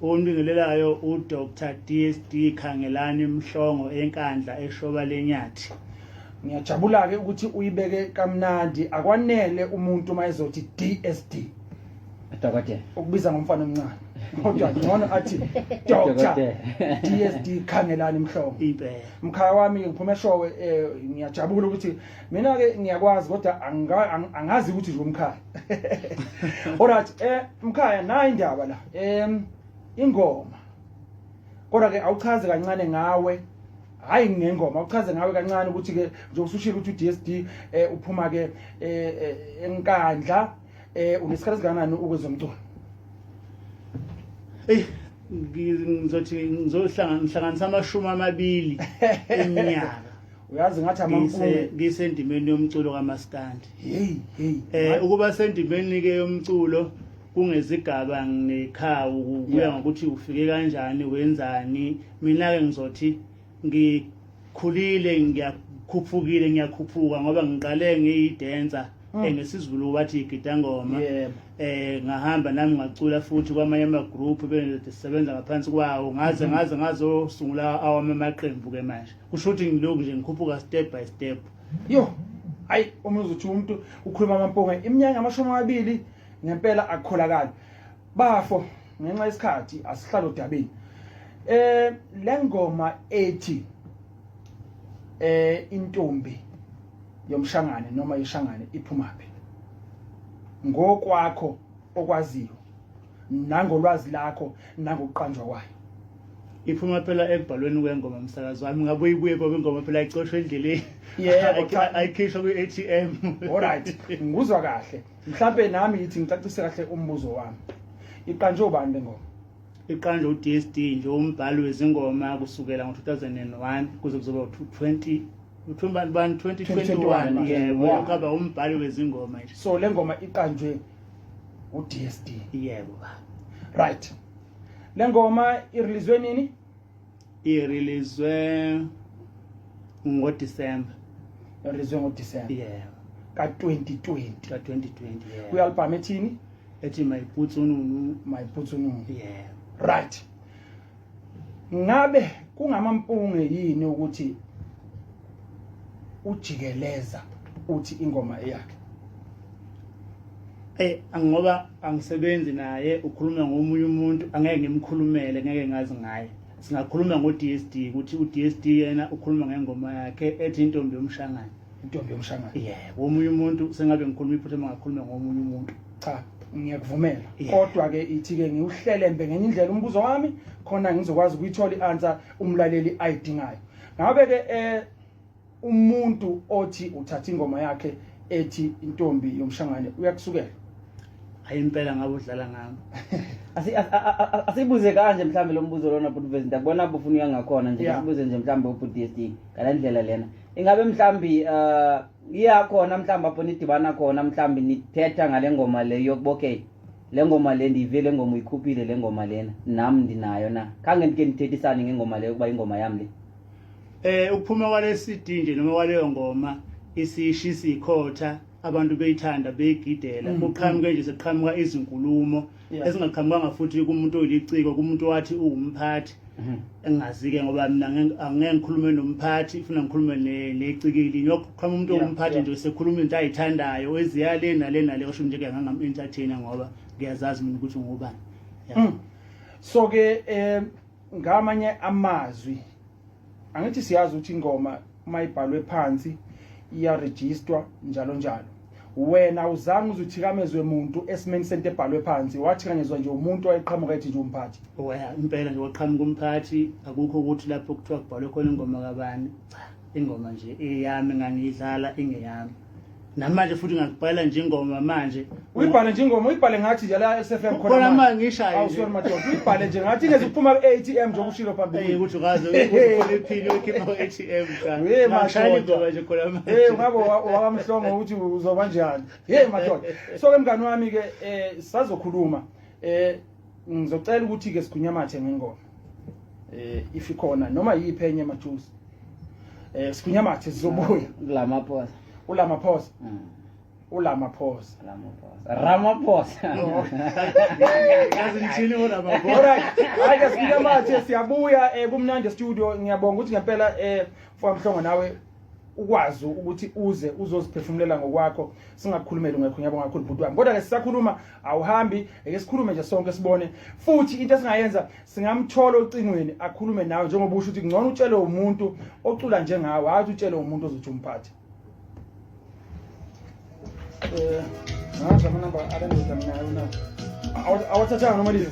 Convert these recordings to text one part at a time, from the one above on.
Umbingelelayo uDr DSD Khangelani Mhlongo enkandla eshoba lenyathi. Ngiyajabula ke ukuthi uyibeke kamnandi akwanele umuntu mayizothi DSD. Dokotela. Ukubiza ngomfana omncane. Kodwa ngibona athi Dr DSD Khangelani Mhlongo. Impela. Mkhaya wami ngiphume eshowe ngiyajabula ukuthi mina ke ngiyakwazi kodwa angazi ukuthi nje umkhaya. Alright mkhaya nayi indaba la. Ingoma. Kodwa ke awuchaze kancane ngawe. Hayi ngengoma uchaze ngawe kancane ukuthi ke nje usushilo ukuthi uDSD uphuma ke enkandla unesikhathi singanani ukwezomculo. Ngihlanganisa amashumi amabili eminyaka. Uyazi ngathi amampunge ngisendimeni yomculo kaMaskandi. Hey. Ukuba sendimeni ke yomculo kungezigaba nekhawu kuya ngokuthi ufike kanjani wenzani. Mina ke ngizothi ngikhulile ngiyakhuphuka ngoba ngiqale ngiyidancer ngesizulu wathi igidangoma ngahamba nami ngacula futhi kwamanye ama group besebenza ngaphansi kwawo ngaze sungula awami amaqembu ke manje kusho ukuthi ngilokhu nje ngikhuphuka step by step. Hayi umuntu umuntu ukhuluma amampunge iminyaka amashumi amabili ngempela akukholakala bafo ngenxa yesikhathi asihlalo dabeni. Lengoma ethi intombi yomshangane noma ishangane iphumaphi ngokwakho okwaziyo nangolwazi lakho nangokuqanjwa kwayo iphuma phela ekubhalweni kwengoma umsakazo wami ngabe uyibuye ngoba ingoma phela icoshwe endleleni ayikhishwa kwi-ATM. Alright ngizwa kahle mhlambe nami yithi ngicacise kahle umbuzo wami iqanjwe ubani lengoma? Iqanjwe uDSD nje umbhali wezingoma kusukela ngo2001 kuze kuzoba 2021 yebo ukaba umbhali wezingoma nje. So lengoma iqanjwe uDSD. Yebo. Right. Lengoma ireleaswe nini? Ireleaswe ngoDecember. Ireleaswe ngoDecember. Yebo. Ka2020. Yebo. Ku-album ethini? Ethi Mayiphutsununu. Yeah. Right. Ngabe kungamampunge yini ukuthi ujikeleza uthi ingoma yakhe? Ngoba angisebenzi naye ukhuluma ngomunye umuntu angeke ngimkhulumele ngeke ngazi ngaye. Singakhuluma ngoDSD ukuthi uDSD yena ukhuluma ngengoma yakhe ethi intombi yomshangane. Intombi yomshangane. Yebo, omunye umuntu sengabe ngikhuluma iphutha mangakhuluma ngomunye umuntu. Cha, ngiyakuvumela. Kodwa ke ithi ke ngiuhlelembe ngenye indlela umbuzo wami khona ngizokwazi ukuyithola iAnswer umlaleli ayidingayo. Ngabe ke umuntu othi uthatha ingoma yakhe ethi intombi yomshangane uyakusukela? Hayi impela ngabe udlala ngami. Asibuze kanje mhlambe lo mbuzo lona but vezi ndakubona bufuna ngakhona nje sibuze nje mhlambe uDSD ngalendlela lena. Ingabe mhlambi iyakhona mhlambe apho nidibana khona mhlambi nithetha ngale ngoma le yokubokay le ngoma le ndivele ngoma uyikhuphile le ngoma lena nami ndinayo na khange ndike nithethisane ngengoma le kuba ingoma yami le ukuphuma kwale CD nje noma kwaleyo ngoma isishisa ikhotha abantu beyithanda beyigidela kuqhamuke nje seqhamuka izinkulumo ezingaqhamukanga futhi kumuntu oyiliciko kumuntu wathi uwumphathi engazike ngoba mina angeke ngikhulume nomphathi ufuna ngikhulume necikili yokuqhamuka umuntu owomphathi nje sekhuluma into ayithandayo eziyale nale kusho nje ke ngangam entertainer ngoba ngiyazazi mina ukuthi ngubani. So ke ngamanye amazwi angithi siyazi ukuthi ingoma mayibhalwe phansi iya registerwa njalo njalo. Wena uzange uzuthikamezwe umuntu esimeni sento ebhalwe phansi wathikanyezwa nje umuntu oyiqhamuka ethi nje umphathi. Impela nje waqhamuka umphathi akukho ukuthi lapho kuthiwa kubhalwe khona ingoma kabani. Cha, ingoma nje eyami ngangidlala ingeyami. Namanje futhi ngakubhala nje ingoma manje. Uyibhale nje ingoma uyibhale ngathi nje la SFM khona manje ngishaye. Awusona madoda uyibhale nje ngathi ngeziphuma ku-ATM nje ukushilo phambili. Ukuthi ukaze ukhole iphini ukhipha ku-ATM kana. Hey madoda nje khona manje. Ngabe wakamhlongo ukuthi uzoba njani. Madoda. So ke mngani wami ke sisazokhuluma ngizocela ukuthi ke sikhunyamathe ngengoma. If ikhona noma yiphi enye mathusi. Sikhunyamathe sizobuya lamaphosa. Ulamaphosa. uLamaphosa. Ramaphosa. Yazi ngithini uLamaphosa? Alright, hayi ke sifika manje siyabuya kumnandi studio. Ngiyabonga ukuthi ngempela for Mhlongo nawe ukwazi ukuthi uzoziphefumulela ngokwakho singakukhulumeli ngekho. Ngiyabonga kakhulu bhuti wami. Kodwa ke sisakhuluma awuhambi ake sikhulume nje sonke sibone. Futhi into esingayenza singamthola ocingweni akhulume nawe njengoba usho ukuthi ngcono utshele umuntu ocula njengawe hayi utshele umuntu ozothi umphathe. Nanga amanamba alendoda mina na. Awathathanga noma lizo.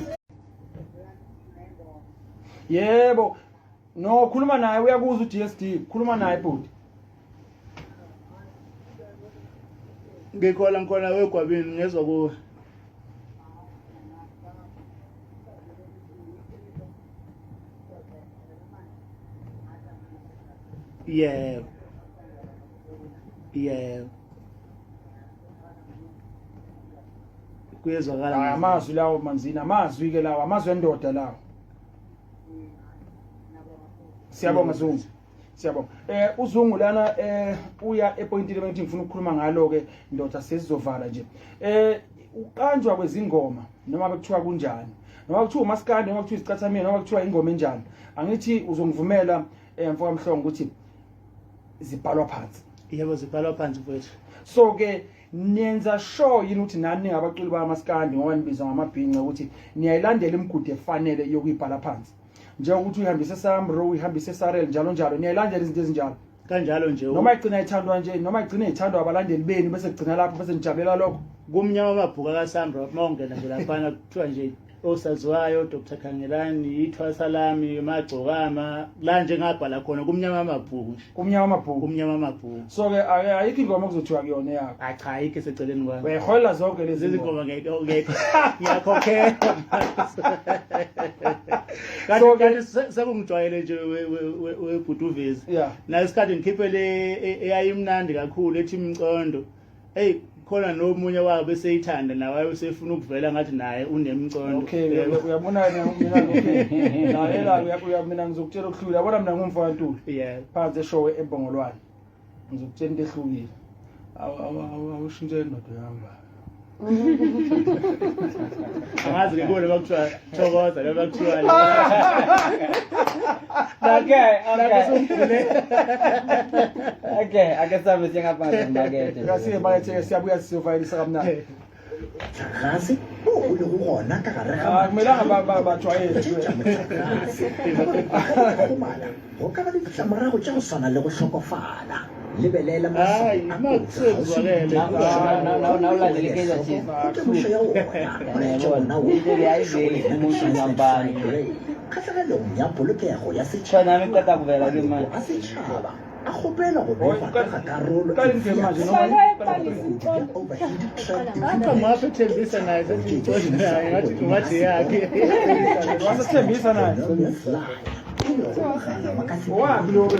Yebo. No khuluma naye uyakuzwa uDSD. Khuluma naye bhuti. Ngikhola ngikhona wegwabini ngezwe kuwe. Yeah. Kuyezwakala amazwi lawo manzini amazwi ke lawo amazwi endoda lawo. Siyabonga Zungu. Siyabonga. uZungu lana uya epointini bengithi ngifuna ukukhuluma ngalo ke ndoda sesizovala nje. Uqanjwa kwezingoma noma bekuthiwa kunjani. Noma kuthiwa umaskandi noma kuthiwa isicathamini noma kuthiwa ingoma enjani. Angithi uzongivumela mfoka Mhlongo ukuthi zibhalwa phansi. Yebo zibhalwa phansi mfowethu. So ke niyenza sure yini ukuthi nani ngabaculi bamaskandi ngoba nibiza ngamabhinqa ukuthi niyayilandela imigudu efanele yokuyibhala phansi. Njengokuthi uhambise Samro uhambise Sarel njalo njalo niyayilandela izinto ezinjalo kanjalo nje noma igcina ithandwa nje noma igcina ithandwa abalandeli beni bese kugcina lapho bese nijabulela lokho kumnyama amabhuka kaSamro mawungena nje lapha kuthiwa nje osaziwayo Dr Khangelani ithwasa lami emagcokama la nje ngabhala khona kumnyama amabhuku so ke ayikho ingoma okuzothiwa kuyona yakho cha ayikho seceleni kwami uyahola zonke lezi ngoma ngiyakhokhela kanti sekungijwayele nje webhutuvezi na isikhathi ngikhiphe le eyayimnandi kakhulu ethi imcondo hey khona nomunye wabo bese ithanda nawe usefuna ukuvela ngathi naye unemcondo okay uyabona mina okay naye mina ngizokutshela ukuhlula yabona mina ngumfana Ntuli phansi eshow eBongolwane ngizokutshela into ehlukile awushintshe indoda yami angazi ke kule bakuthiwa thokoza le bakuthiwa okay akasabe singaphansi mbakethe ngasiye bayethe siyabuya siyofayilisa kamnandi Gase o le go gona ka gare ga kumelanga bajwayele go ka ba ditlamorago tša go swana le go hlokofala lebelela kgatlhagelong ya polokego ya setšhaba a gopela go bega ka karolo Wow, 0800